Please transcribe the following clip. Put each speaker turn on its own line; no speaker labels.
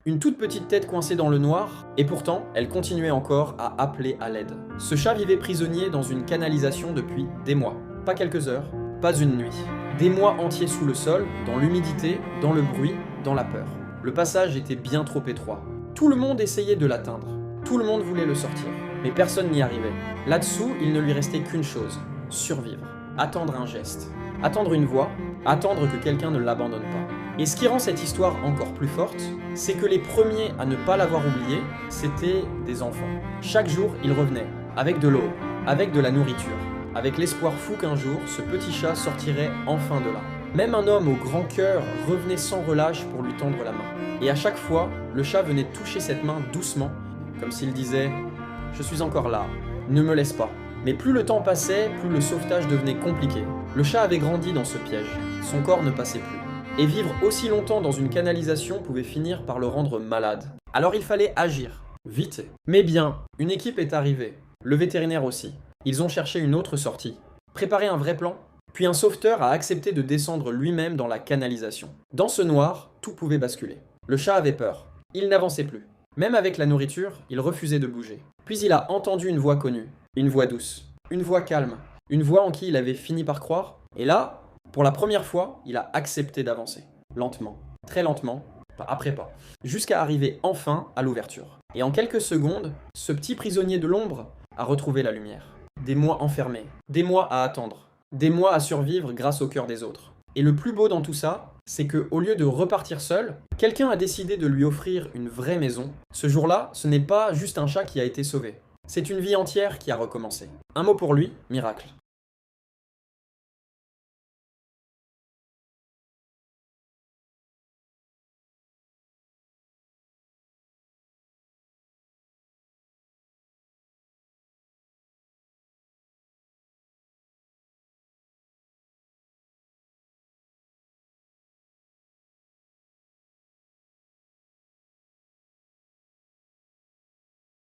Une toute petite tête coincée dans le noir, et pourtant, elle continuait encore à appeler à l'aide. Ce chat vivait prisonnier dans une canalisation depuis des mois. Pas quelques heures, pas une nuit. Des mois entiers sous le sol, dans l'humidité, dans le bruit, dans la peur. Le passage était bien trop étroit. Tout le monde essayait de l'atteindre. Tout le monde voulait le sortir. Mais personne n'y arrivait. Là-dessous, il ne lui restait qu'une chose, survivre. Attendre un geste. Attendre une voix. Attendre que quelqu'un ne l'abandonne pas. Et ce qui rend cette histoire encore plus forte, c'est que les premiers à ne pas l'avoir oublié, c'étaient des enfants. Chaque jour, ils revenaient, avec de l'eau, avec de la nourriture, avec l'espoir fou qu'un jour, ce petit chat sortirait enfin de là. Même un homme au grand cœur revenait sans relâche pour lui tendre la main. Et à chaque fois, le chat venait toucher cette main doucement, comme s'il disait « Je suis encore là, ne me laisse pas ». Mais plus le temps passait, plus le sauvetage devenait compliqué. Le chat avait grandi dans ce piège, son corps ne passait plus. Et vivre aussi longtemps dans une canalisation pouvait finir par le rendre malade. Alors il fallait agir, vite. Mais bien, une équipe est arrivée, le vétérinaire aussi. Ils ont cherché une autre sortie, préparé un vrai plan, puis un sauveteur a accepté de descendre lui-même dans la canalisation. Dans ce noir, tout pouvait basculer. Le chat avait peur, il n'avançait plus. Même avec la nourriture, il refusait de bouger. Puis il a entendu une voix connue, une voix douce, une voix calme, une voix en qui il avait fini par croire. Et là, pour la première fois, il a accepté d'avancer. Lentement, très lentement, pas après pas, jusqu'à arriver enfin à l'ouverture. Et en quelques secondes, ce petit prisonnier de l'ombre a retrouvé la lumière. Des mois enfermés, des mois à attendre, des mois à survivre grâce au cœur des autres. Et le plus beau dans tout ça, c'est que au lieu de repartir seul, quelqu'un a décidé de lui offrir une vraie maison. Ce jour-là, ce n'est pas juste un chat qui a été sauvé. C'est une vie entière qui a recommencé. Un mot pour lui, miracle.